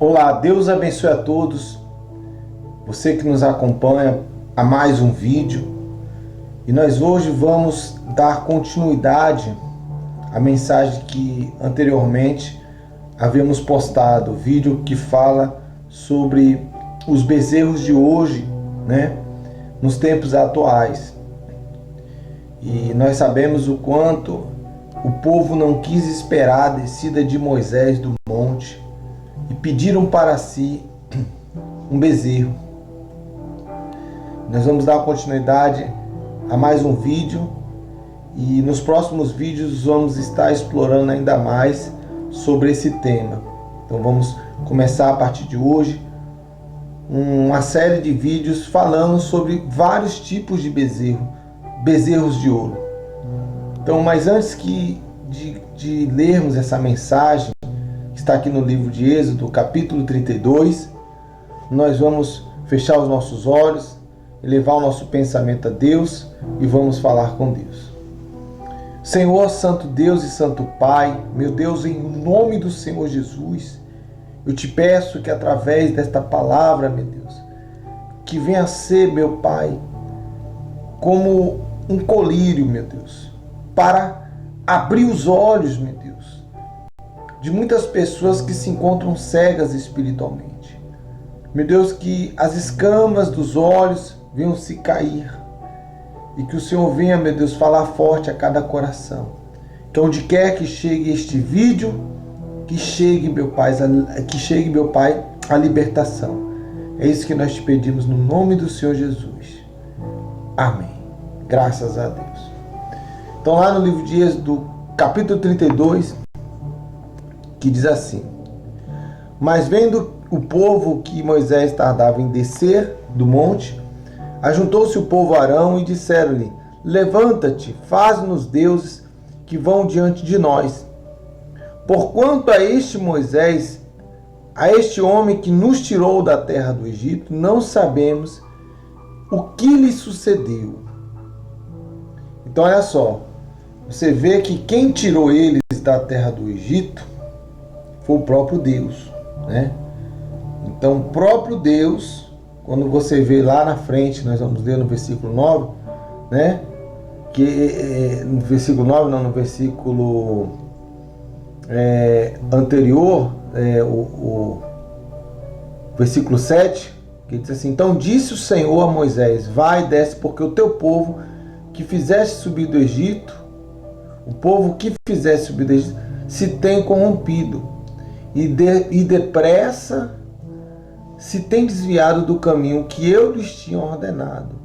Olá, Deus abençoe a todos, você que nos acompanha a mais um vídeo. E nós hoje vamos dar continuidade à mensagem que anteriormente havíamos postado, o vídeo que fala sobre os bezerros de hoje, nos tempos atuais. E nós sabemos o quanto o povo não quis esperar a descida de Moisés do monte e pediram para si um bezerro. Nós vamos dar continuidade a mais um vídeo e nos próximos vídeos vamos estar explorando ainda mais sobre esse tema. Então vamos começar a partir de hoje uma série de vídeos falando sobre vários tipos de bezerros de ouro. Então, mas antes de lermos essa mensagem que está aqui no livro de Êxodo, capítulo 32, nós vamos fechar os nossos olhos, elevar o nosso pensamento a Deus e vamos falar com Deus. Senhor, Santo Deus e Santo Pai, meu Deus, em nome do Senhor Jesus, eu te peço que através desta palavra, meu Deus, que venha ser, meu Pai, como um colírio, meu Deus, para abrir os olhos, meu Deus, de muitas pessoas que se encontram cegas espiritualmente. Meu Deus, que as escamas dos olhos venham se cair e que o Senhor venha, meu Deus, falar forte a cada coração. Que onde quer que chegue este vídeo, que chegue, meu Pai, a libertação. É isso que nós te pedimos no nome do Senhor Jesus. Amém. Graças a Deus. Então lá no livro de Êxodo, capítulo 32, que diz assim: Mas vendo o povo que Moisés tardava em descer do monte, ajuntou-se o povo a Arão e disseram-lhe: Levanta-te, faz-nos deuses que vão diante de nós. Porquanto a este Moisés, a este homem que nos tirou da terra do Egito, não sabemos o que lhe sucedeu. Então olha só, você vê que quem tirou eles da terra do Egito foi o próprio Deus, Então o próprio Deus, quando você vê lá na frente, nós vamos ler no versículo 9, no versículo 9 não, no versículo anterior, o versículo 7, que diz assim: Então disse o Senhor a Moisés: Vai, desce, porque o teu povo que fizeste subir do Egito, se tem corrompido, e depressa se tem desviado do caminho que eu lhes tinha ordenado.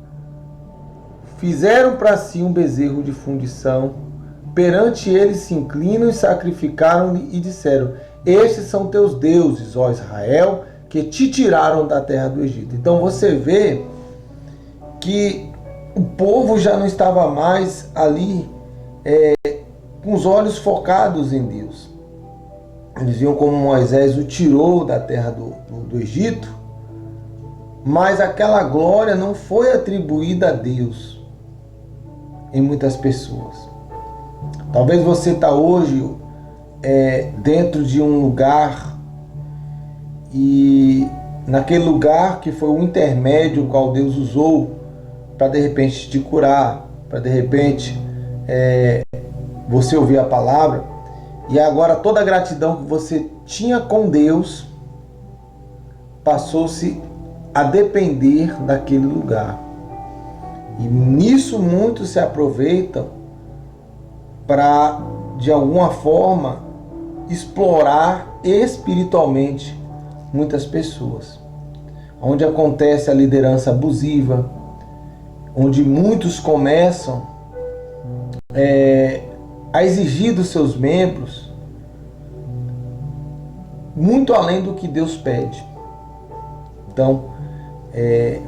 Fizeram para si um bezerro de fundição, perante eles se inclinam e sacrificaram-lhe e disseram: Estes são teus deuses, ó Israel, que te tiraram da terra do Egito. Então você vê que o povo já não estava mais ali com os olhos focados em Deus. Eles viam como Moisés o tirou da terra do Egito, mas aquela glória não foi atribuída a Deus em muitas pessoas. Talvez você está hoje dentro de um lugar, e naquele lugar que foi o intermédio qual Deus usou para de repente te curar, para de repente você ouvir a palavra, e agora toda a gratidão que você tinha com Deus passou-se a depender daquele lugar. E nisso muitos se aproveitam para, de alguma forma, explorar espiritualmente muitas pessoas. Onde acontece a liderança abusiva, onde muitos começam a exigir dos seus membros muito além do que Deus pede. Então,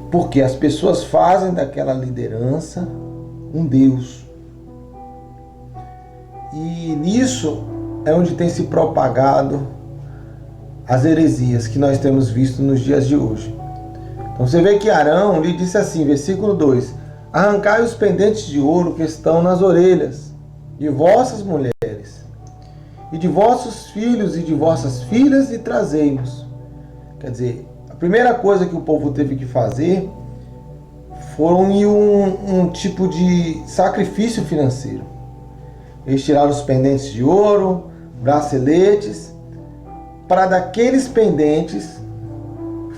porque as pessoas fazem daquela liderança um Deus. E nisso é onde tem se propagado as heresias que nós temos visto nos dias de hoje. Então você vê que Arão lhe disse assim, versículo 2: Arrancai os pendentes de ouro que estão nas orelhas de vossas mulheres, e de vossos filhos e de vossas filhas, e trazei-nos. Quer dizer, a primeira coisa que o povo teve que fazer foram um tipo de sacrifício financeiro. Eles tiraram os pendentes de ouro, braceletes, para daqueles pendentes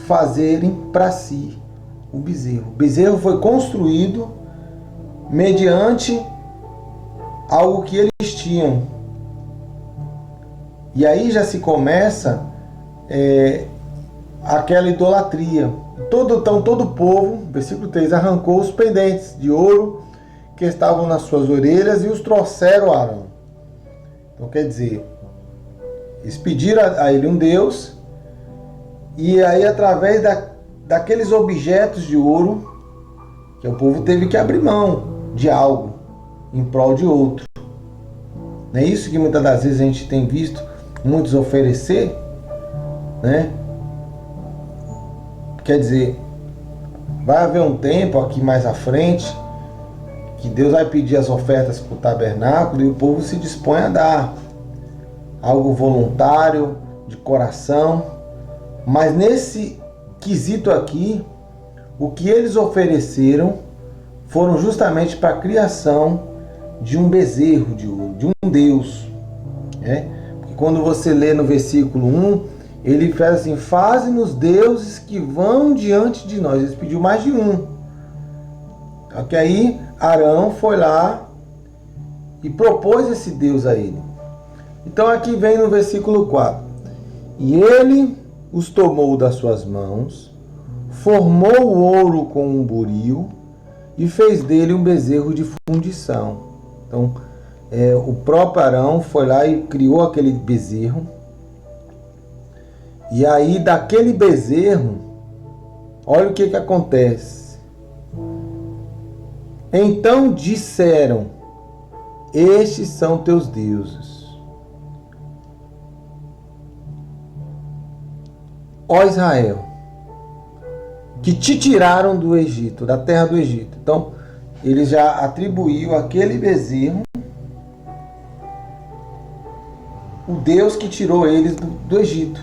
fazerem para si o bezerro. O bezerro foi construído mediante algo que eles tinham. E aí já se começa aquela idolatria. Todo o povo, versículo 3, arrancou os pendentes de ouro que estavam nas suas orelhas e os trouxeram a Arão. Então quer dizer, eles pediram a ele um Deus, e aí através daqueles objetos de ouro, que o povo teve que abrir mão de algo em prol de outro. Não é isso que muitas das vezes a gente tem visto muitos oferecer, né? Quer dizer, vai haver um tempo aqui mais à frente que Deus vai pedir as ofertas para o tabernáculo e o povo se dispõe a dar algo voluntário, de coração. Mas nesse quesito aqui, o que eles ofereceram foram justamente para a criação de um bezerro de ouro, de um Deus. Porque quando você lê no versículo 1, ele faz assim: faze-nos deuses que vão diante de nós. Ele pediu mais de um. Porque aí Arão foi lá e propôs esse Deus a ele. Então aqui vem no versículo 4. E ele os tomou das suas mãos, formou o ouro com um buril e fez dele um bezerro de fundição. Então o próprio Arão foi lá e criou aquele bezerro. E aí daquele bezerro, olha o que acontece. Então disseram: estes são teus deuses, ó Israel, que te tiraram do Egito, da terra do Egito. Então ele já atribuiu aquele bezerro o Deus que tirou eles do Egito.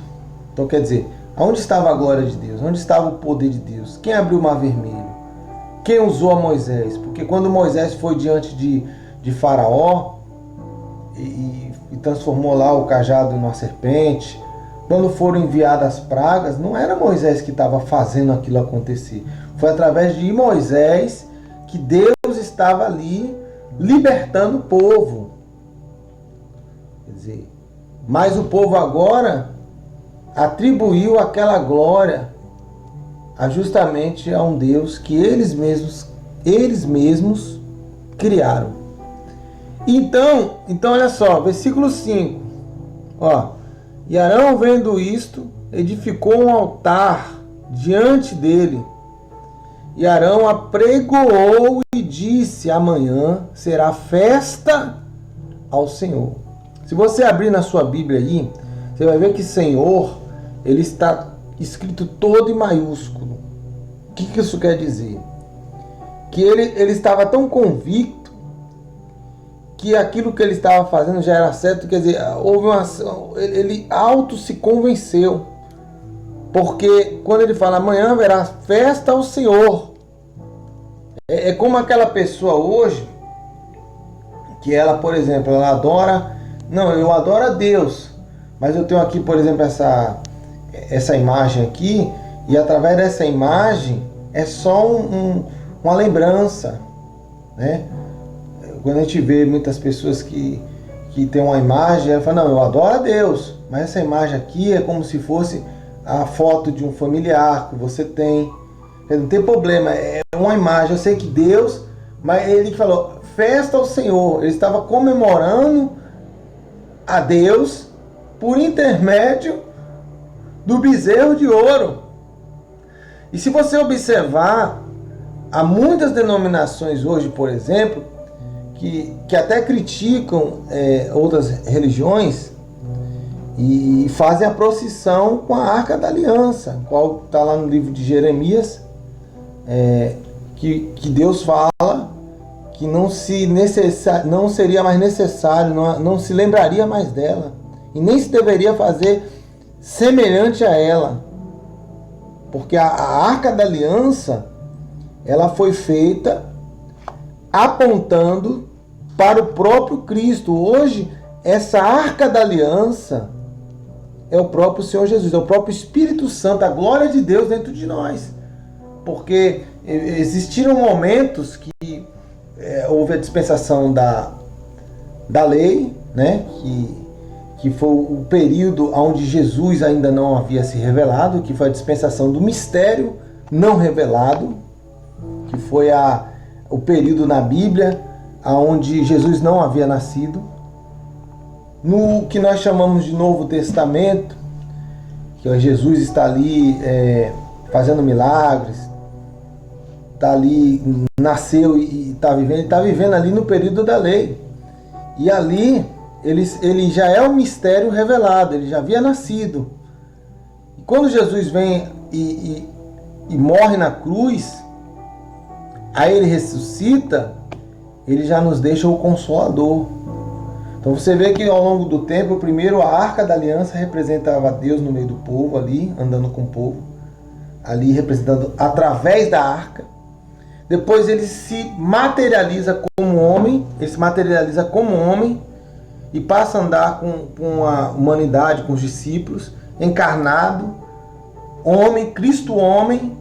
Então quer dizer, onde estava a glória de Deus? Onde estava o poder de Deus? Quem abriu o mar vermelho? Quem usou a Moisés? Porque quando Moisés foi diante de Faraó e transformou lá o cajado numa serpente, quando foram enviadas as pragas, não era Moisés que estava fazendo aquilo acontecer. Foi através de Moisés que Deus estava ali libertando o povo. Quer dizer, mas o povo agora atribuiu aquela glória justamente a um Deus que eles mesmos criaram. Então olha só, versículo 5. E Arão, vendo isto, edificou um altar diante dele. E Arão apregoou e disse: amanhã será festa ao Senhor. Se você abrir na sua Bíblia aí, você vai ver que Senhor, ele está escrito todo em maiúsculo. O que isso quer dizer? Que ele estava tão convicto que aquilo que ele estava fazendo já era certo. Quer dizer, ele auto se convenceu. Porque quando ele fala amanhã haverá festa ao Senhor, é como aquela pessoa hoje que ela, por exemplo, ela adora, não, eu adoro a Deus, mas eu tenho aqui, por exemplo, essa imagem aqui, e através dessa imagem é só uma lembrança, né? Quando a gente vê muitas pessoas que tem uma imagem, ela fala, não, eu adoro a Deus, mas essa imagem aqui é como se fosse a foto de um familiar que você tem. Não tem problema, é uma imagem. Eu sei que Deus, mas ele falou festa ao Senhor, ele estava comemorando a Deus por intermédio do bezerro de ouro. E se você observar, há muitas denominações hoje, por exemplo, que até criticam outras religiões e fazem a procissão com a Arca da Aliança, qual está lá no livro de Jeremias, que Deus fala que não seria mais necessário, não se lembraria mais dela, e nem se deveria fazer semelhante a ela. Porque a Arca da Aliança, ela foi feita apontando para o próprio Cristo. Hoje, essa Arca da Aliança é o próprio Senhor Jesus, é o próprio Espírito Santo, a glória de Deus dentro de nós. Porque existiram momentos que houve a dispensação da lei, né? Que foi o período onde Jesus ainda não havia se revelado, que foi a dispensação do mistério não revelado, que foi o período na Bíblia onde Jesus não havia nascido. No que nós chamamos de Novo Testamento, que Jesus está ali fazendo milagres, está ali, nasceu e está vivendo, ele está vivendo ali no período da lei. E ali ele já é um mistério revelado, ele já havia nascido. E quando Jesus vem e morre na cruz, aí ele ressuscita, ele já nos deixa o Consolador. Então você vê que ao longo do tempo, primeiro a Arca da Aliança representava Deus no meio do povo ali, andando com o povo, ali representando através da arca. Depois ele se materializa como homem, e passa a andar com a humanidade, com os discípulos, encarnado, homem, Cristo homem.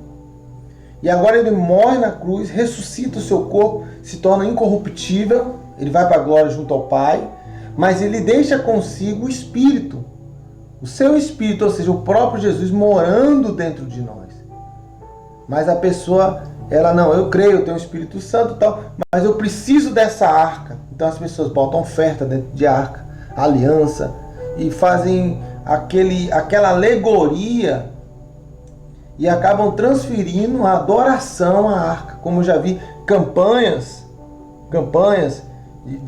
E agora ele morre na cruz, ressuscita o seu corpo, se torna incorruptível, ele vai para a glória junto ao Pai, mas ele deixa consigo o Espírito, o seu Espírito, ou seja, o próprio Jesus morando dentro de nós. Mas a pessoa, ela não, eu creio, eu tenho o Espírito Santo e tal, mas eu preciso dessa arca. Então as pessoas botam oferta dentro de arca, aliança, e fazem aquela alegoria e acabam transferindo a adoração à arca. Como eu já vi campanhas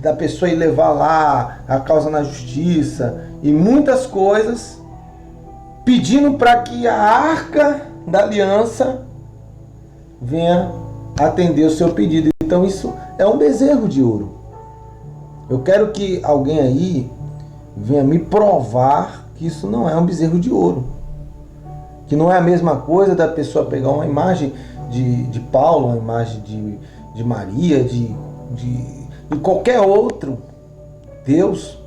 da pessoa ir levar lá a causa na justiça e muitas coisas, pedindo para que a arca da aliança venha atender o seu pedido. Então isso é um bezerro de ouro. Eu quero que alguém aí venha me provar que isso não é um bezerro de ouro. Que não é a mesma coisa da pessoa pegar uma imagem de Paulo, uma imagem de Maria, de qualquer outro Deus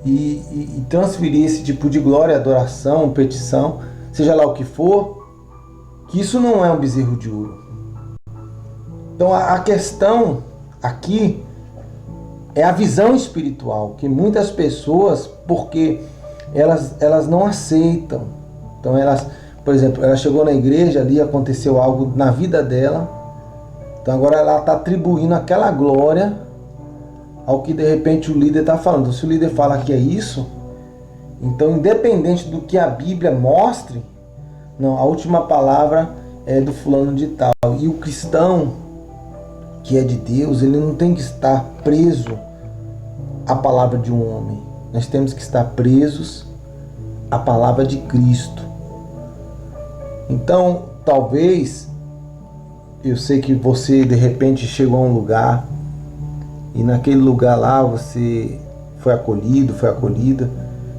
e transferir esse tipo de glória, adoração, petição, seja lá o que for, que isso não é um bezerro de ouro. Então a questão aqui é a visão espiritual, que muitas pessoas, porque elas não aceitam. Então por exemplo, ela chegou na igreja ali, aconteceu algo na vida dela, então agora ela está atribuindo aquela glória ao que de repente o líder está falando. Então, se o líder fala que é isso, então independente do que a Bíblia mostre, não, a última palavra é do fulano de tal. E o cristão que é de Deus, ele não tem que estar preso à palavra de um homem. Nós temos que estar presos à palavra de Cristo. Então, talvez, eu sei que você de repente chegou a um lugar e naquele lugar lá você foi acolhido, foi acolhida,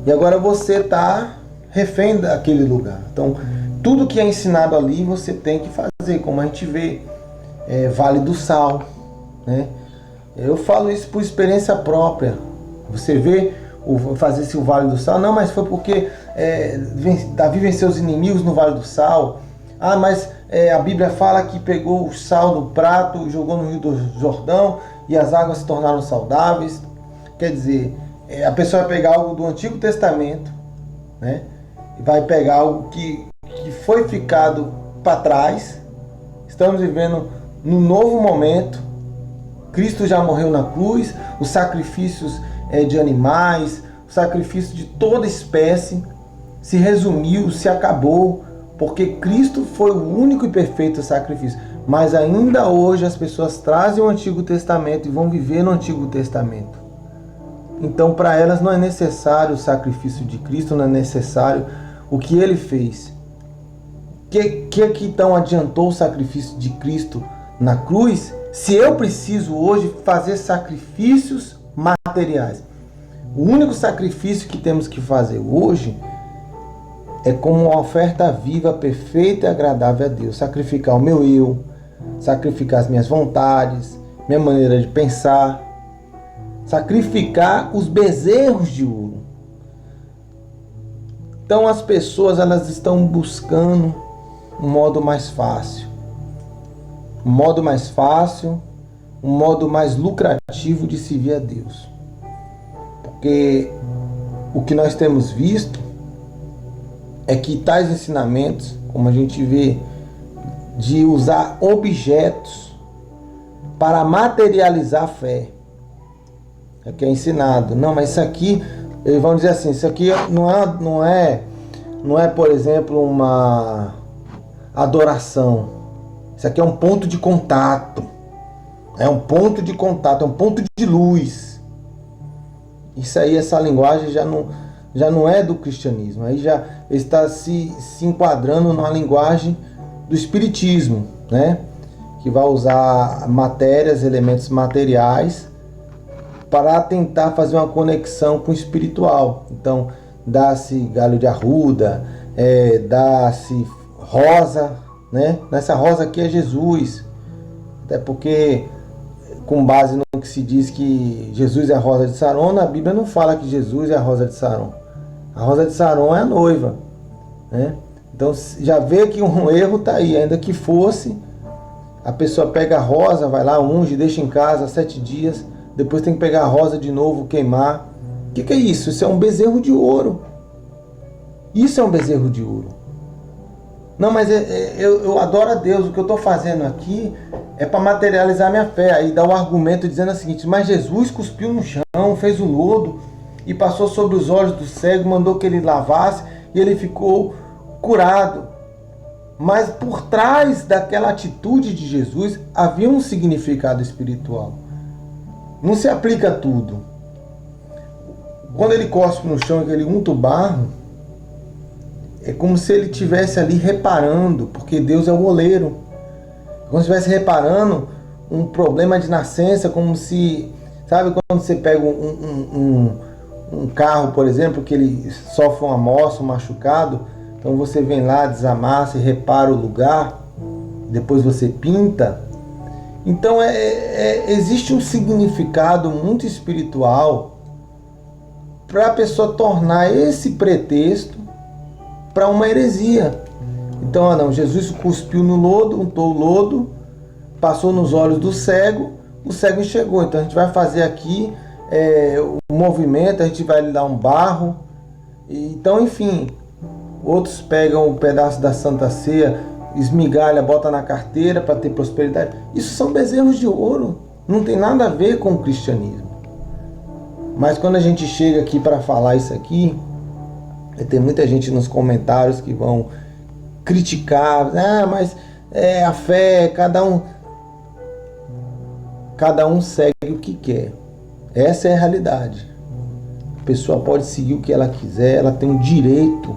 e agora você está refém daquele lugar. Então, tudo que é ensinado ali você tem que fazer, como a gente vê, Vale do Sal, né? Eu falo isso por experiência própria. Você vê fazer-se o Vale do Sal, não, mas foi porque Davi venceu os inimigos no Vale do Sal. Ah, mas a Bíblia fala que pegou o sal no prato, jogou no Rio do Jordão e as águas se tornaram saudáveis. Quer dizer, a pessoa vai pegar algo do Antigo Testamento, né? E vai pegar algo que foi ficado para trás. Estamos vivendo num novo momento. Cristo já morreu na cruz, os sacrifícios de animais, o sacrifício de toda espécie se resumiu, se acabou, porque Cristo foi o único e perfeito sacrifício. Mas ainda hoje as pessoas trazem o Antigo Testamento e vão viver no Antigo Testamento. Então para elas não é necessário o sacrifício de Cristo, não é necessário o que ele fez. Que então adiantou o sacrifício de Cristo na cruz, se eu preciso hoje fazer sacrifícios materiais? O único sacrifício que temos que fazer hoje é como uma oferta viva, perfeita e agradável a Deus. Sacrificar o meu eu, sacrificar as minhas vontades, minha maneira de pensar, sacrificar os bezerros de ouro. Então as pessoas, elas estão buscando um modo mais fácil. Um modo mais fácil, um modo mais lucrativo de servir a Deus. Porque o que nós temos visto é que tais ensinamentos, como a gente vê, de usar objetos para materializar a fé, é que é ensinado. Não, mas isso aqui, eles vão dizer assim, isso aqui não é, por exemplo, uma adoração. Isso aqui é um ponto de contato. É um ponto de contato, é um ponto de luz. Isso aí, essa linguagem já não é do cristianismo. Aí já está se enquadrando na linguagem do espiritismo, né? Que vai usar matérias, elementos materiais para tentar fazer uma conexão com o espiritual. Então, dá-se galho de arruda, dá-se rosa, né? Nessa rosa aqui é Jesus. Até porque, com base no que se diz que Jesus é a rosa de Saron, na Bíblia não fala que Jesus é a rosa de Saron. A rosa de Saron é a noiva, né? Então já vê que um erro está aí. Ainda que fosse, a pessoa pega a rosa, vai lá, unge, deixa em casa 7 dias, depois tem que pegar a rosa de novo, queimar. O que é isso? Isso é um bezerro de ouro. Isso é um bezerro de ouro. Não, mas eu adoro a Deus. O que eu estou fazendo aqui é para materializar minha fé. Aí dá o argumento dizendo o seguinte: mas Jesus cuspiu no chão, fez o lodo e passou sobre os olhos do cego, mandou que ele lavasse e ele ficou curado. Mas por trás daquela atitude de Jesus havia um significado espiritual. Não se aplica a tudo. Quando ele cospe no chão e ele unta o barro, é como se ele estivesse ali reparando, porque Deus é o oleiro. Como se estivesse reparando um problema de nascença, como se... Sabe quando você pega um carro, por exemplo, que ele sofre uma moça, um machucado, então você vem lá, desamassa e repara o lugar, depois você pinta. Então existe um significado muito espiritual para a pessoa tornar esse pretexto para uma heresia. Então, não, Jesus cuspiu no lodo, untou o lodo, passou nos olhos do cego, o cego enxergou. Então a gente vai fazer aqui o movimento, a gente vai lhe dar um barro. Então, enfim, outros pegam um pedaço da Santa Ceia, esmigalha, bota na carteira para ter prosperidade. Isso são bezerros de ouro, não tem nada a ver com o cristianismo. Mas quando a gente chega aqui para falar isso aqui, tem muita gente nos comentários que vão criticar, mas a fé, cada um segue o que quer. Essa é a realidade. A pessoa pode seguir o que ela quiser, ela tem o direito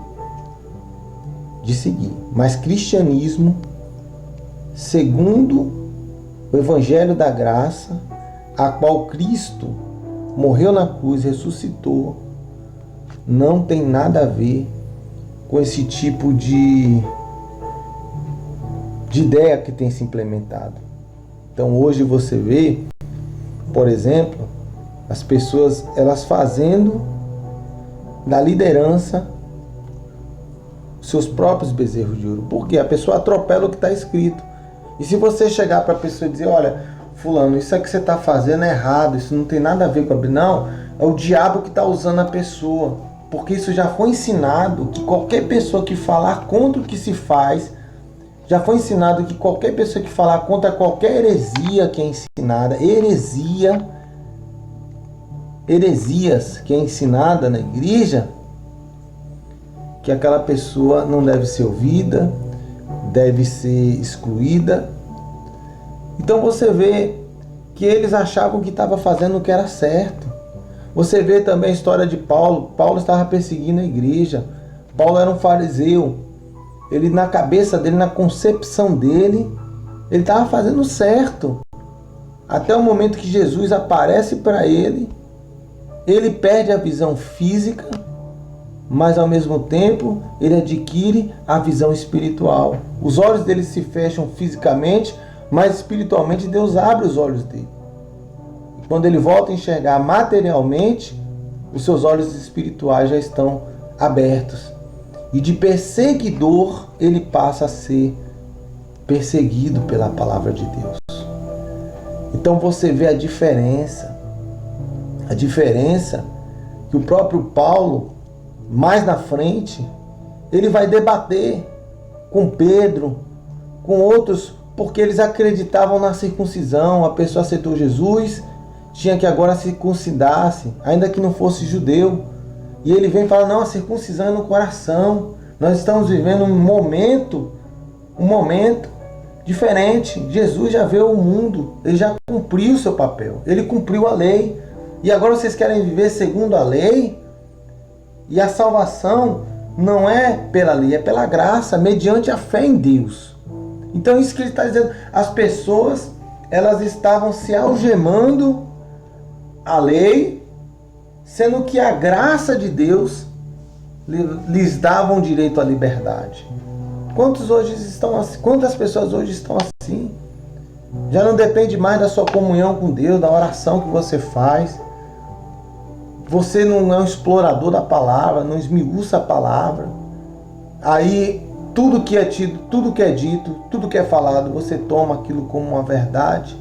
de seguir. Mas cristianismo, segundo o Evangelho da Graça, a qual Cristo morreu na cruz, ressuscitou, não tem nada a ver com esse tipo de ideia que tem se implementado. Então hoje você vê, por exemplo, as pessoas elas fazendo da liderança seus próprios bezerros de ouro. Por quê? A pessoa atropela o que está escrito. E se você chegar para a pessoa e dizer: olha, fulano, isso que você está fazendo é errado, isso não tem nada a ver com a Bíblia. Não, é o diabo que está usando a pessoa. Porque isso já foi ensinado, que qualquer pessoa que falar contra o que se faz, já foi ensinado que qualquer pessoa que falar contra qualquer heresia que é ensinada, heresias que é ensinada na igreja, que aquela pessoa não deve ser ouvida, deve ser excluída. Então você vê que eles achavam que estava fazendo o que era certo. Você vê também a história de Paulo. Paulo estava perseguindo a igreja. Paulo era um fariseu. Ele, na cabeça dele, na concepção dele, ele estava fazendo certo. Até o momento que Jesus aparece para ele, ele perde a visão física mas ao mesmo tempo ele adquire a visão espiritual. Os olhos dele se fecham fisicamente, mas espiritualmente Deus abre os olhos dele. E quando ele volta a enxergar materialmente, os seus olhos espirituais já estão abertos. E de perseguidor ele passa a ser perseguido pela palavra de Deus. Então você vê a diferença que o próprio Paulo, mais na frente, ele vai debater com Pedro, com outros, porque eles acreditavam na circuncisão. A pessoa aceitou Jesus, tinha que agora circuncidar-se, ainda que não fosse judeu. E ele vem e fala, não, a circuncisão é no coração. Nós estamos vivendo um momento diferente. Jesus já veio ao mundo, ele já cumpriu o seu papel, ele cumpriu a lei. E agora vocês querem viver segundo a lei? E a salvação não é pela lei, é pela graça, mediante a fé em Deus. Então isso que ele está dizendo, as pessoas, elas estavam se algemando à lei, sendo que a graça de Deus lhes dava um direito à liberdade. Quantas pessoas hoje estão assim? Já não depende mais da sua comunhão com Deus, da oração que você faz. Você não é um explorador da palavra, não esmiuça a palavra. Aí tudo que é tido, tudo que é dito, tudo que é falado, você toma aquilo como uma verdade.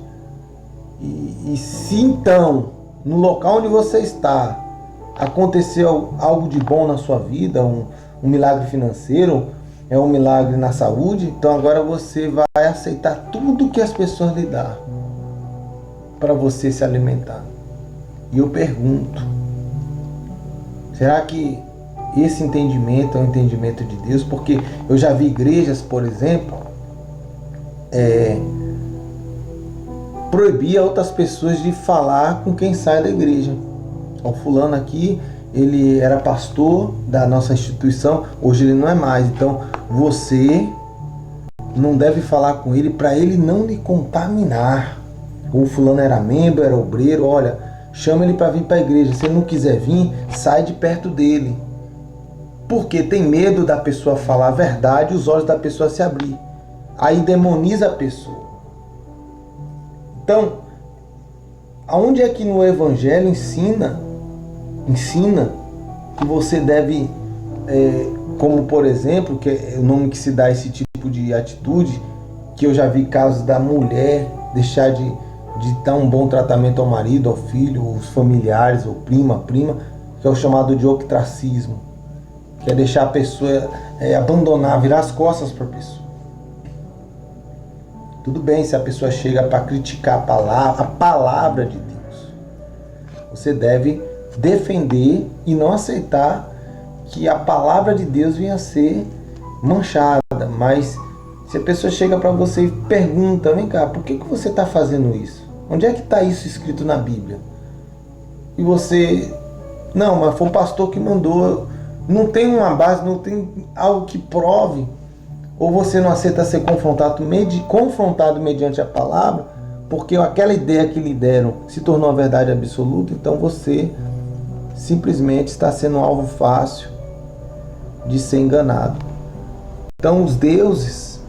E se então, no local onde você está, aconteceu algo de bom na sua vida, um milagre financeiro, é um milagre na saúde, então agora você vai aceitar tudo que as pessoas lhe dão para você se alimentar. E eu pergunto, será que esse entendimento é um entendimento de Deus? Porque eu já vi igrejas, por exemplo, proibir outras pessoas de falar com quem sai da igreja. O fulano aqui, ele era pastor da nossa instituição, hoje ele não é mais. Então você não deve falar com ele para ele não lhe contaminar. O fulano era membro, era obreiro, olha, chama ele para vir para a igreja. Se ele não quiser vir, sai de perto dele. Porque tem medo da pessoa falar a verdade e os olhos da pessoa se abrir. Aí demoniza a pessoa. Então, aonde é que no Evangelho ensina que você deve, como por exemplo, que é o nome que se dá a esse tipo de atitude, que eu já vi casos da mulher deixar de dar um bom tratamento ao marido, ao filho, aos familiares, ou prima, que é o chamado de ostracismo, que é deixar a pessoa abandonar, virar as costas para a pessoa. Tudo bem se a pessoa chega para criticar a palavra de Deus. Você deve defender e não aceitar que a palavra de Deus venha a ser manchada. Mas se a pessoa chega para você e pergunta, vem cá, por que você está fazendo isso? Onde é que está isso escrito na Bíblia? E você, não, mas foi o pastor que mandou, não tem uma base, não tem algo que prove, ou você não aceita ser confrontado mediante a palavra, porque aquela ideia que lhe deram se tornou uma verdade absoluta, então você simplesmente está sendo um alvo fácil de ser enganado. Então os deuses,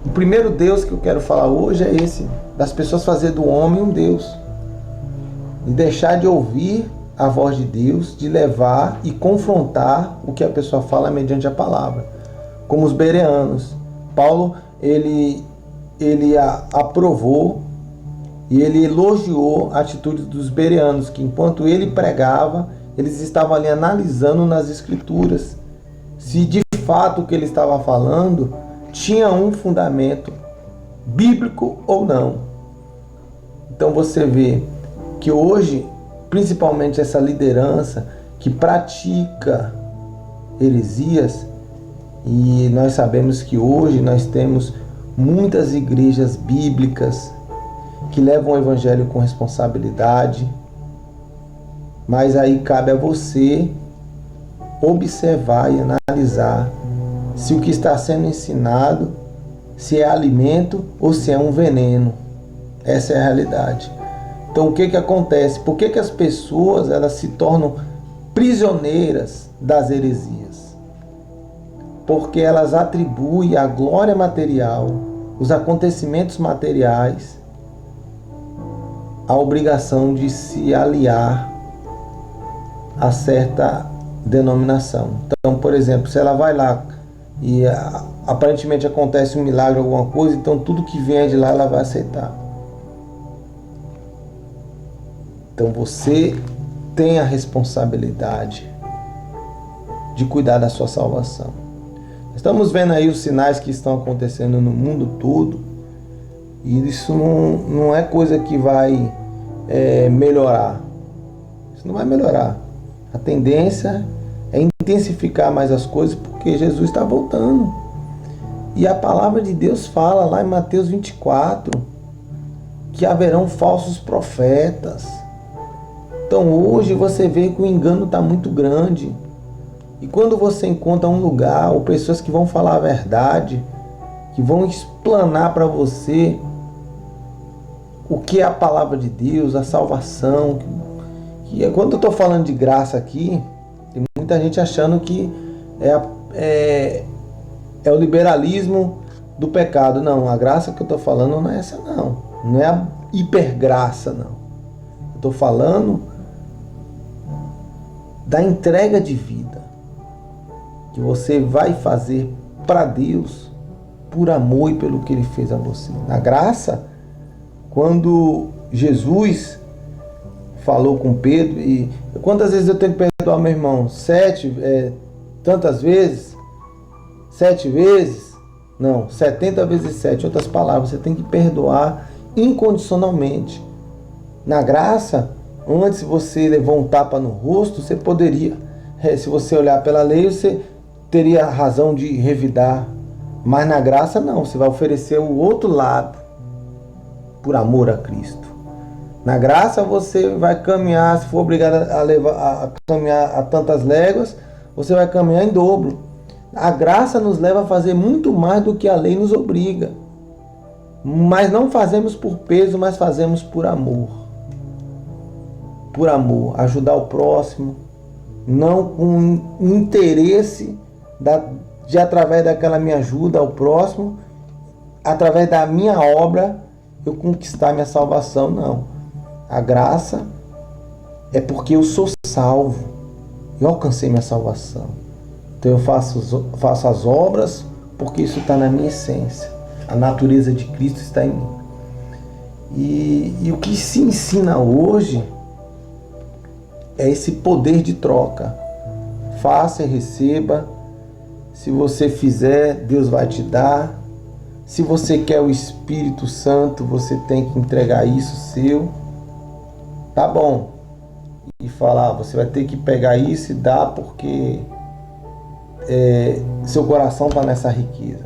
o primeiro Deus que eu quero falar hoje é esse, das pessoas fazer do homem um Deus, e deixar de ouvir a voz de Deus, de levar e confrontar o que a pessoa fala mediante a palavra, como os bereanos. Paulo, ele aprovou e ele elogiou a atitude dos bereanos, que enquanto ele pregava, eles estavam ali analisando nas escrituras se de fato o que ele estava falando tinha um fundamento bíblico ou não. Então você vê que hoje, principalmente essa liderança que pratica heresias, e nós sabemos que hoje nós temos muitas igrejas bíblicas que levam o evangelho com responsabilidade, mas aí cabe a você observar e analisar se o que está sendo ensinado, se é alimento ou se é um veneno. Essa é a realidade. Então o que acontece? Por que as pessoas elas se tornam prisioneiras das heresias, porque elas atribuem a glória material, os acontecimentos materiais, a obrigação de se aliar a certa denominação. Então, por exemplo, se ela vai lá e aparentemente acontece um milagre, alguma coisa, então tudo que vier de lá ela vai aceitar. Então você tem a responsabilidade de cuidar da sua salvação. Estamos vendo aí os sinais que estão acontecendo no mundo todo, e isso não é coisa que vai melhorar. Isso não vai melhorar. A tendência é intensificar mais as coisas, porque Jesus está voltando. E a palavra de Deus fala lá em Mateus 24 que haverão falsos profetas. Então hoje você vê que o engano está muito grande. E quando você encontra um lugar, ou pessoas que vão falar a verdade, que vão explanar para você o que é a palavra de Deus, a salvação. Quando eu estou falando de graça aqui, tem muita gente achando que é o liberalismo do pecado. Não, a graça que eu estou falando não é essa não. Não é a hipergraça não. Eu estou falando da entrega de vida que você vai fazer para Deus por amor e pelo que Ele fez a você. Na graça, quando Jesus falou com Pedro, e quantas vezes eu tenho que perdoar meu irmão? 7, tantas vezes? 7 vezes? Não, 70 vezes 7. Em outras palavras, você tem que perdoar incondicionalmente. Na graça, antes você levou um tapa no rosto, você poderia, se você olhar pela lei, você teria razão de revidar. Mas na graça não, você vai oferecer o outro lado por amor a Cristo. Na graça você vai caminhar, se for obrigado a caminhar a tantas léguas, você vai caminhar em dobro. A graça nos leva a fazer muito mais do que a lei nos obriga. Mas não fazemos por peso, mas fazemos por amor. Por amor, ajudar o próximo, não com interesse de através daquela minha ajuda ao próximo, através da minha obra, eu conquistar minha salvação, não. A graça é porque eu sou salvo, eu alcancei minha salvação. Então eu faço as obras porque isso está na minha essência. A natureza de Cristo está em mim. E o que se ensina hoje é esse poder de troca. Faça e receba. Se você fizer, Deus vai te dar. Se você quer o Espírito Santo, você tem que entregar isso seu. Tá bom. E falar, você vai ter que pegar isso e dar porque seu coração está nessa riqueza.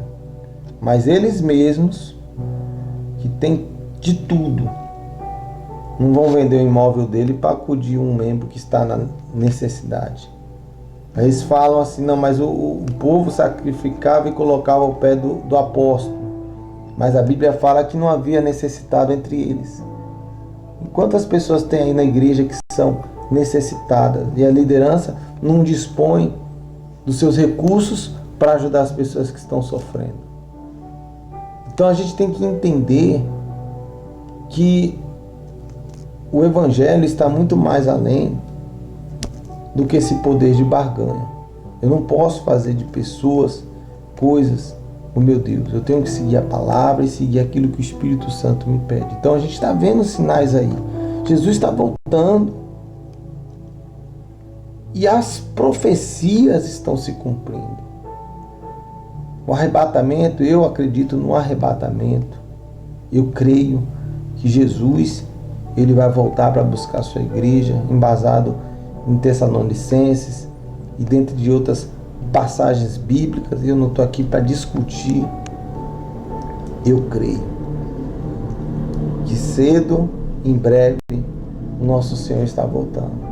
Mas eles mesmos, que têm de tudo, não vão vender o imóvel dele para acudir um membro que está na necessidade. Eles falam assim, não, mas o povo sacrificava e colocava ao pé do apóstolo. Mas a Bíblia fala que não havia necessitado entre eles. E quantas pessoas tem aí na igreja que são necessitadas e a liderança não dispõe dos seus recursos para ajudar as pessoas que estão sofrendo? Então a gente tem que entender que o Evangelho está muito mais além do que esse poder de barganha. Eu não posso fazer de pessoas coisas, oh meu Deus, eu tenho que seguir a palavra e seguir aquilo que o Espírito Santo me pede. Então a gente está vendo sinais aí. Jesus está voltando e as profecias estão se cumprindo. O arrebatamento, eu acredito no arrebatamento. Eu creio que Jesus, ele vai voltar para buscar a sua igreja, embasado em Tessalonicenses e dentro de outras passagens bíblicas. Eu não estou aqui para discutir. Eu creio que cedo, em breve, o nosso Senhor está voltando.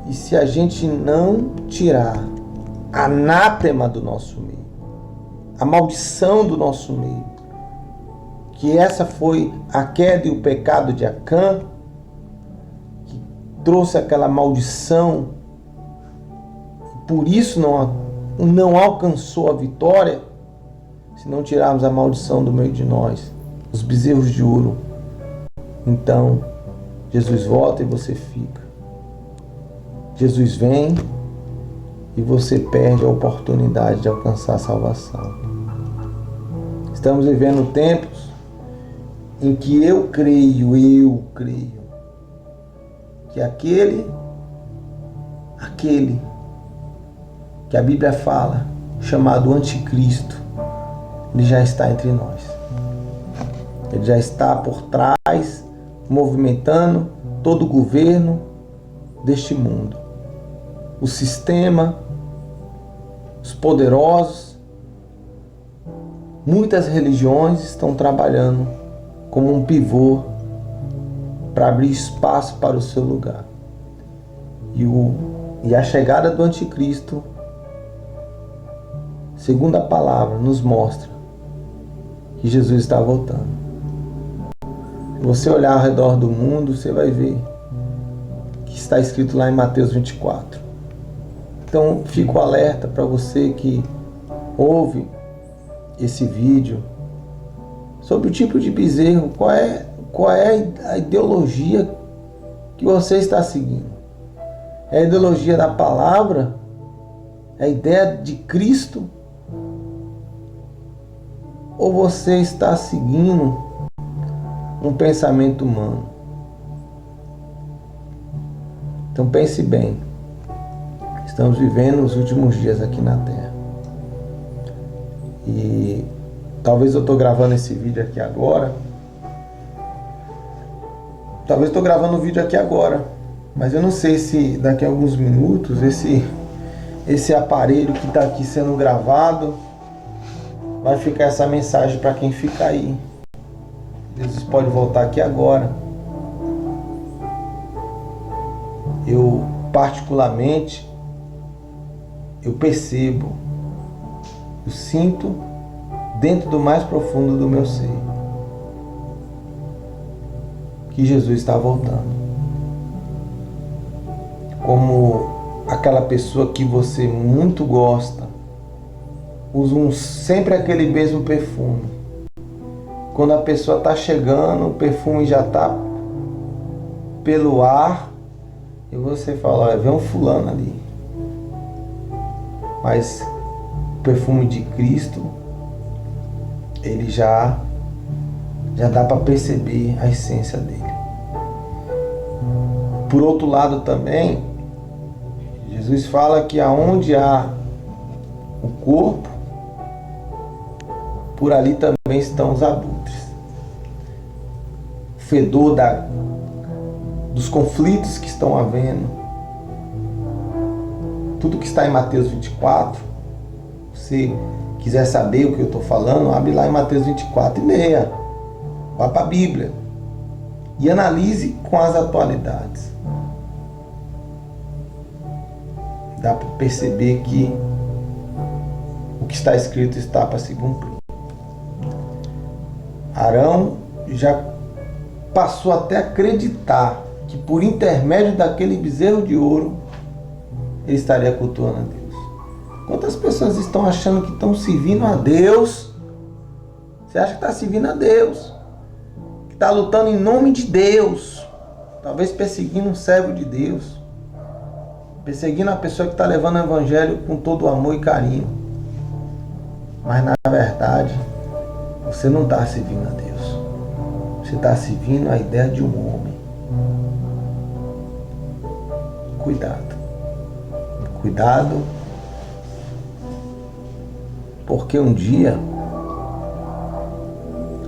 E se a gente não tirar anátema do nosso meio, a maldição do nosso meio, que essa foi a queda e o pecado de Acã, que trouxe aquela maldição, por isso não alcançou a vitória, se não tirarmos a maldição do meio de nós, os bezerros de ouro, então Jesus volta e você fica. Jesus vem e você perde a oportunidade de alcançar a salvação. Estamos vivendo tempos em que eu creio que aquele que a Bíblia fala, chamado Anticristo, ele já está entre nós. Ele já está por trás, movimentando todo o governo deste mundo. O sistema, os poderosos, muitas religiões estão trabalhando como um pivô para abrir espaço para o seu lugar. E a chegada do Anticristo, segundo a palavra, nos mostra que Jesus está voltando. Se você olhar ao redor do mundo, você vai ver que está escrito lá em Mateus 24. Então, fico alerta para você que ouve esse vídeo sobre o tipo de bezerro, qual é a ideologia que você está seguindo. É a ideologia da palavra? É a ideia de Cristo? Ou você está seguindo um pensamento humano? Então pense bem. Estamos vivendo os últimos dias aqui na Terra. E talvez eu estou gravando esse vídeo aqui agora. Mas eu não sei se daqui a alguns minutos esse aparelho que está aqui sendo gravado vai ficar essa mensagem para quem fica aí. Jesus pode voltar aqui agora. Eu particularmente, eu percebo, eu sinto dentro do mais profundo do meu ser que Jesus está voltando. Como aquela pessoa que você muito gosta, usa sempre aquele mesmo perfume. Quando a pessoa está chegando, o perfume já está pelo ar, e você fala, olha, vem um fulano ali. Mas o perfume de Cristo, ele já dá para perceber a essência dele. Por outro lado também, Jesus fala que aonde há o corpo, por ali também estão os abutres. O fedor dos conflitos que estão havendo. Tudo que está em Mateus 24, se quiser saber o que eu estou falando, abre lá em Mateus 24 e leia. Vá para a Bíblia e analise com as atualidades. Dá para perceber que o que está escrito está para se cumprir. Arão já passou até a acreditar que por intermédio daquele bezerro de ouro ele estaria cultuando a Deus. Quantas pessoas estão achando que estão servindo a Deus? Você acha que está servindo a Deus? Que está lutando em nome de Deus? Talvez perseguindo um servo de Deus. Perseguindo a pessoa que está levando o evangelho com todo o amor e carinho. Mas na verdade, você não está servindo a Deus. Você está servindo a ideia de um homem. Cuidado, porque um dia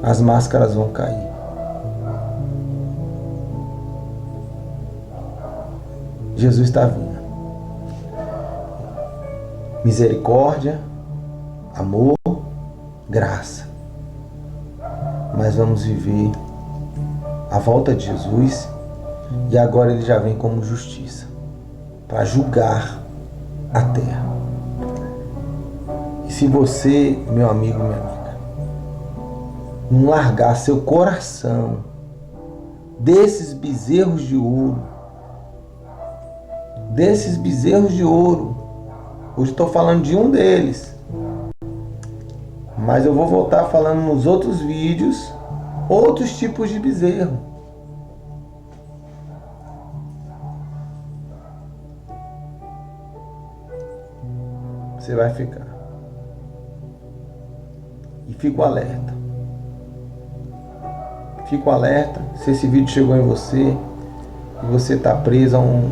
as máscaras vão cair. Jesus está vindo. Misericórdia, amor, graça. Mas vamos viver a volta de Jesus, e agora ele já vem como justiça para julgar a terra. E se você, meu amigo, minha amiga, não largar seu coração desses bezerros de ouro desses bezerros de ouro. Hoje estou falando de um deles. Mas eu vou voltar falando nos outros vídeos, outros tipos de bezerro. Você vai ficar. E fico alerta. Fico alerta se esse vídeo chegou em você e você está preso a um...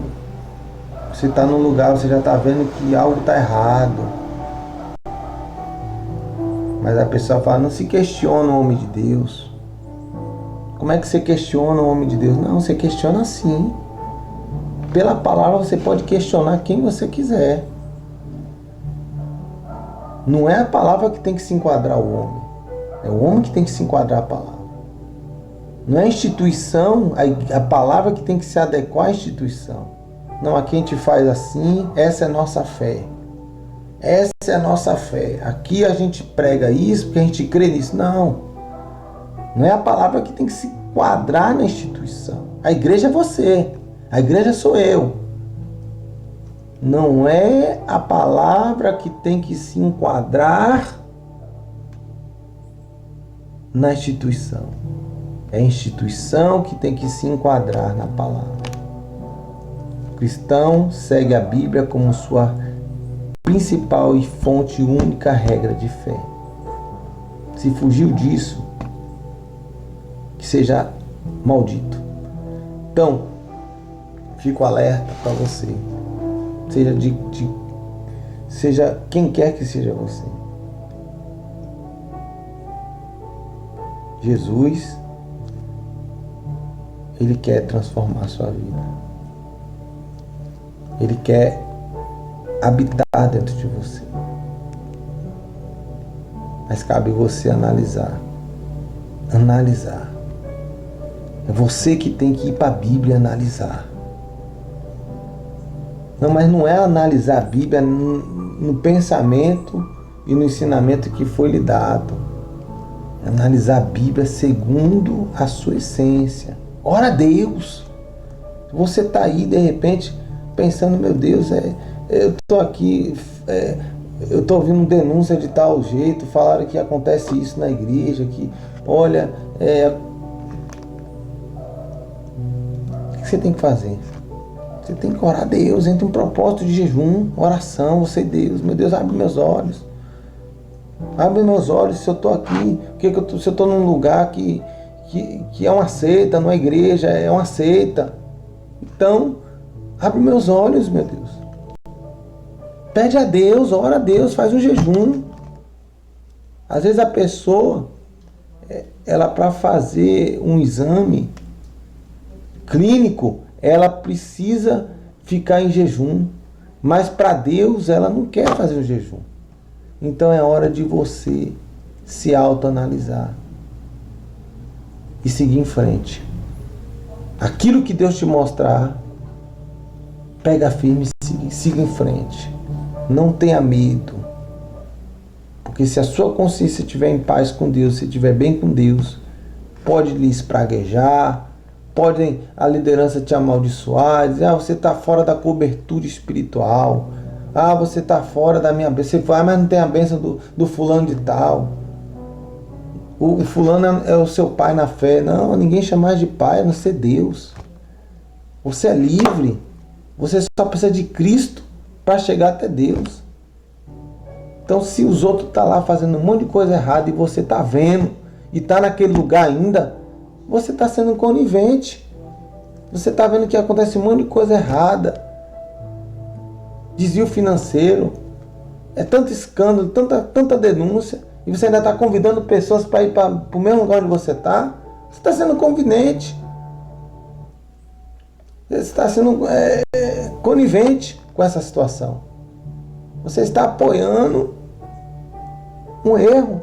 Você está num lugar, você já está vendo que algo está errado. Mas a pessoa fala, não se questiona o homem de Deus. Como é que você questiona o homem de Deus? Não, você questiona sim. Pela palavra você pode questionar quem você quiser. Não é a palavra que tem que se enquadrar o homem. É o homem que tem que se enquadrar a palavra. Não é a instituição, a palavra que tem que se adequar à instituição. Não, aqui a gente faz assim, essa é a nossa fé. Essa é a nossa fé. Aqui a gente prega isso porque a gente crê nisso. Não. Não é a palavra que tem que se enquadrar na instituição. A igreja é você. A igreja sou eu. Não é a palavra que tem que se enquadrar na instituição. É a instituição que tem que se enquadrar na palavra. O cristão segue a Bíblia como sua principal e fonte única regra de fé. Se fugiu disso, que seja maldito. Então, fico alerta para você. Seja quem quer que seja você. Jesus, Ele quer transformar a sua vida. Ele quer habitar dentro de você. Mas cabe você analisar. Analisar. É você que tem que ir para a Bíblia analisar. Não, mas não é analisar a Bíblia no pensamento e no ensinamento que foi lhe dado. É analisar a Bíblia segundo a sua essência. Ora a Deus. Você está aí de repente pensando, meu Deus, eu estou aqui, eu estou ouvindo denúncia de tal jeito, falaram que acontece isso na igreja, que olha, o que você tem que fazer? Você tem que orar a Deus, entre um propósito de jejum, oração, você e Deus. Meu Deus, abre meus olhos. Abre meus olhos se eu estou aqui, se eu estou num lugar que é uma seita, não é igreja, é uma seita. Então, abre meus olhos, meu Deus. Pede a Deus, ora a Deus, faz um jejum. Às vezes a pessoa, ela para fazer um exame clínico, ela precisa ficar em jejum. Mas para Deus, ela não quer fazer o jejum. Então é hora de você se autoanalisar e seguir em frente. Aquilo que Deus te mostrar, pega firme e siga em frente. Não tenha medo. Porque se a sua consciência estiver em paz com Deus, se estiver bem com Deus, pode lhe espraguejar, pode a liderança te amaldiçoar, dizer, você está fora da cobertura espiritual, você está fora da minha bênção, você vai, mas não tem a bênção do fulano de tal. O fulano é o seu pai na fé. Não, ninguém chama mais de pai, a não ser Deus. Você é livre. Você só precisa de Cristo para chegar até Deus. Então, se os outros estão lá fazendo um monte de coisa errada e você está vendo e está naquele lugar ainda, você está sendo conivente. Você está vendo que acontece um monte de coisa errada. Desvio financeiro. É tanto escândalo, tanta denúncia. E você ainda está convidando pessoas para ir para o mesmo lugar onde você está. Você está sendo conivente. Você está sendo conivente com essa situação. Você está apoiando um erro.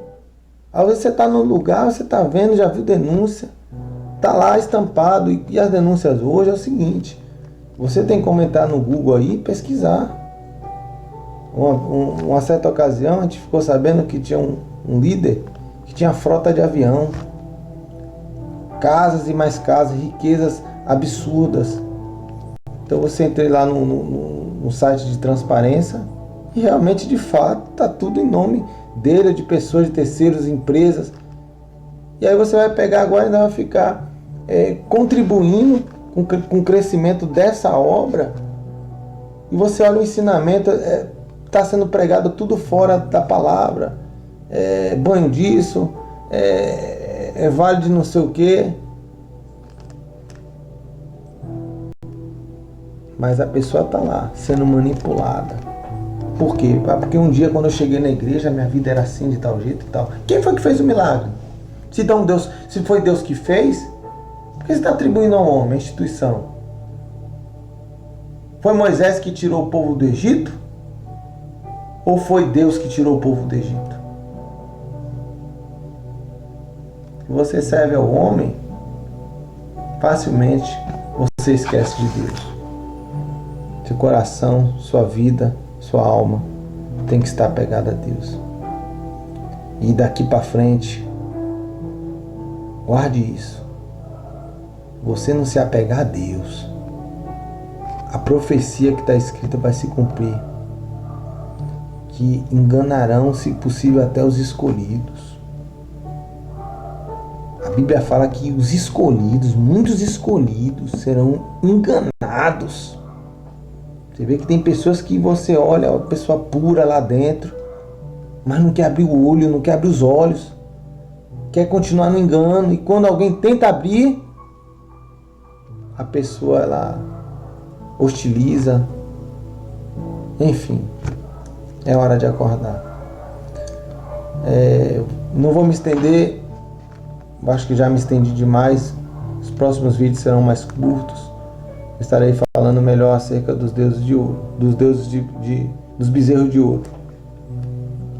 Às vezes você está num lugar, você está vendo, já viu denúncia. Está lá estampado. E as denúncias hoje é o seguinte. Você tem que comentar no Google aí e pesquisar. Uma certa ocasião a gente ficou sabendo que tinha um líder que tinha frota de avião. Casas e mais casas, riquezas absurdas. Então você entra lá no site de transparência e realmente, de fato, está tudo em nome dele, de pessoas, de terceiros, empresas. E aí você vai pegar agora e ainda vai ficar contribuindo com o crescimento dessa obra. E você olha o ensinamento, está sendo pregado tudo fora da palavra. Banho disso, vale de não sei o quê. Mas a pessoa está lá, sendo manipulada. Por quê? Porque um dia, quando eu cheguei na igreja, minha vida era assim, de tal jeito e tal. Quem foi que fez o milagre? Se foi Deus que fez, por que você está atribuindo ao homem, à instituição? Foi Moisés que tirou o povo do Egito? Ou foi Deus que tirou o povo do Egito? Se você serve ao homem, facilmente você esquece de Deus. Seu coração, sua vida, sua alma tem que estar pegada a Deus. E daqui para frente, guarde isso. Você não se apegar a Deus, a profecia que está escrita vai se cumprir. Que enganarão, se possível, até os escolhidos. A Bíblia fala que os escolhidos, muitos escolhidos, serão enganados. Você vê que tem pessoas que você olha, uma pessoa pura lá dentro, mas não quer abrir o olho, não quer abrir os olhos, quer continuar no engano. E quando alguém tenta abrir, a pessoa ela hostiliza. Enfim, é hora de acordar. Não vou me estender, acho que já me estendi demais. Os próximos vídeos serão mais curtos. Estarei falando melhor acerca dos deuses de ouro, dos bezerros de ouro.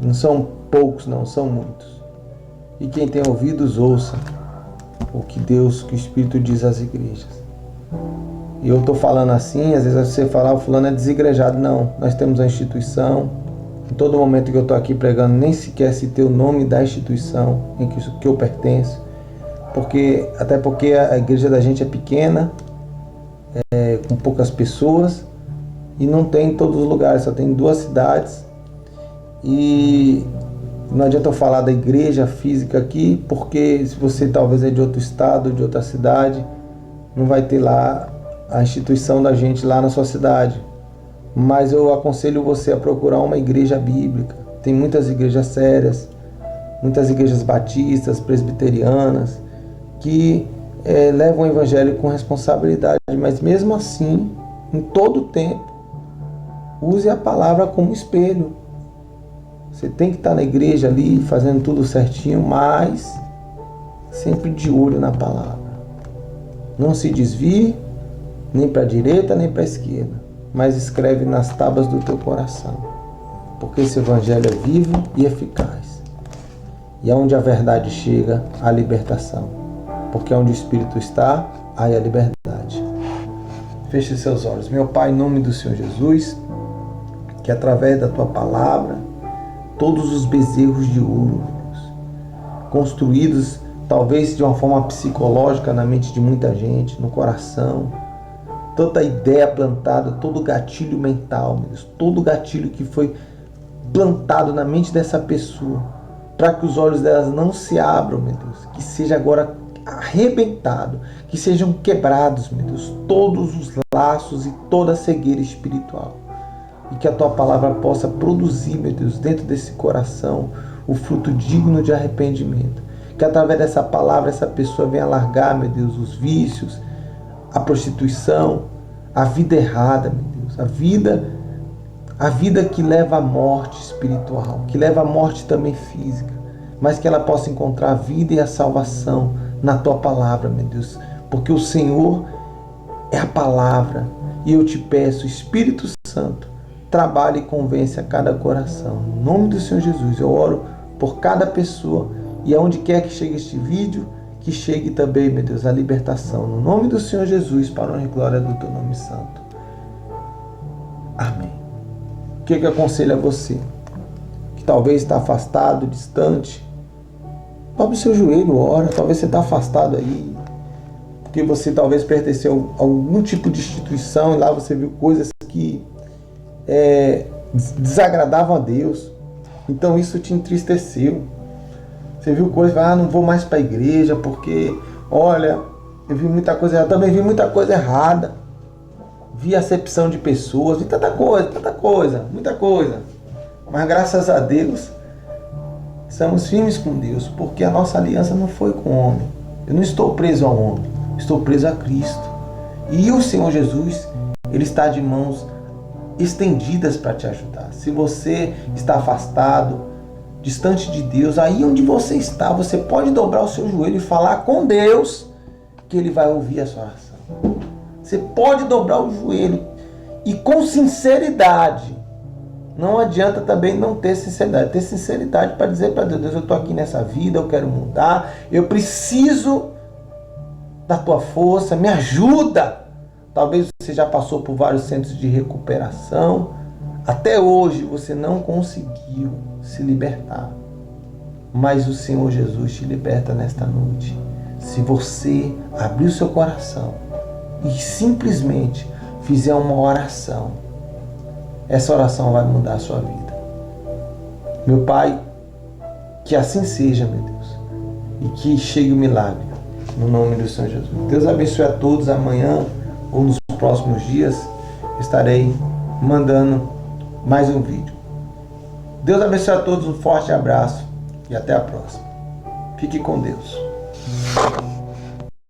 Não são poucos, não, são muitos. E quem tem ouvidos, ouça o que Deus, que o Espírito diz às igrejas. E eu estou falando assim, às vezes você fala, o fulano é desigrejado. Não, nós temos a instituição. Em todo momento que eu estou aqui pregando, nem sequer citei o nome da instituição em que eu pertenço. Até porque a igreja da gente é pequena, com poucas pessoas, e não tem em todos os lugares, só tem em 2 cidades. E não adianta eu falar da igreja física aqui, porque se você talvez é de outro estado, de outra cidade, não vai ter lá a instituição da gente lá na sua cidade. Mas eu aconselho você a procurar uma igreja bíblica. Tem muitas igrejas sérias, muitas igrejas batistas, presbiterianas, que levam o evangelho com responsabilidade, mas mesmo assim, em todo o tempo, use a palavra como espelho. Você tem que estar na igreja ali, fazendo tudo certinho, mas sempre de olho na palavra. Não se desvie, nem para a direita, nem para a esquerda, mas escreve nas tábuas do teu coração, porque esse evangelho é vivo e eficaz. E aonde a verdade chega, há libertação. Porque onde o Espírito está, há a liberdade. Feche seus olhos. Meu Pai, em nome do Senhor Jesus, que através da Tua palavra, todos os bezerros de ouro, construídos talvez de uma forma psicológica na mente de muita gente, no coração, toda ideia plantada, todo gatilho mental, meu Deus, todo gatilho que foi plantado na mente dessa pessoa, para que os olhos delas não se abram, meu Deus, que seja agora arrebentado, que sejam quebrados, meu Deus, todos os laços e toda a cegueira espiritual, e que a Tua palavra possa produzir, meu Deus, dentro desse coração o fruto digno de arrependimento, que através dessa palavra essa pessoa venha largar, meu Deus, os vícios, a prostituição, a vida errada, meu Deus, a vida que leva à morte espiritual, que leva à morte também física, mas que ela possa encontrar a vida e a salvação na Tua palavra, meu Deus, porque o Senhor é a palavra. E eu te peço, Espírito Santo, trabalhe e convence a cada coração. Em nome do Senhor Jesus, eu oro por cada pessoa, e aonde quer que chegue este vídeo, que chegue também, meu Deus, a libertação. No nome do Senhor Jesus, para a honra e glória do Teu nome santo. Amém. O que eu aconselho a você, que talvez está afastado, distante? Dobre o seu joelho, ora. Talvez você está afastado aí, porque você talvez pertenceu a algum tipo de instituição e lá você viu coisas que desagradavam a Deus. Então isso te entristeceu. Você viu coisas, não vou mais para a igreja porque, olha, eu vi muita coisa errada. Também vi muita coisa errada. Vi acepção de pessoas, vi tanta coisa, muita coisa. Mas graças a Deus, estamos firmes com Deus, porque a nossa aliança não foi com o homem. Eu não estou preso ao homem, estou preso a Cristo. E o Senhor Jesus, Ele está de mãos estendidas para te ajudar. Se você está afastado, distante de Deus, aí onde você está, você pode dobrar o seu joelho e falar com Deus, que Ele vai ouvir a sua oração. Você pode dobrar o joelho e com sinceridade. Não adianta também não ter sinceridade. Ter sinceridade para dizer para Deus, eu estou aqui nessa vida, eu quero mudar, eu preciso da tua força, me ajuda. Talvez você já passou por vários centros de recuperação. Até hoje você não conseguiu se libertar. Mas o Senhor Jesus te liberta nesta noite. Se você abrir o seu coração e simplesmente fizer uma oração, essa oração vai mudar a sua vida. Meu Pai, que assim seja, meu Deus, e que chegue o milagre, no nome do Senhor Jesus. Deus abençoe a todos. Amanhã ou nos próximos dias estarei mandando mais um vídeo. Deus abençoe a todos, um forte abraço e até a próxima. Fique com Deus.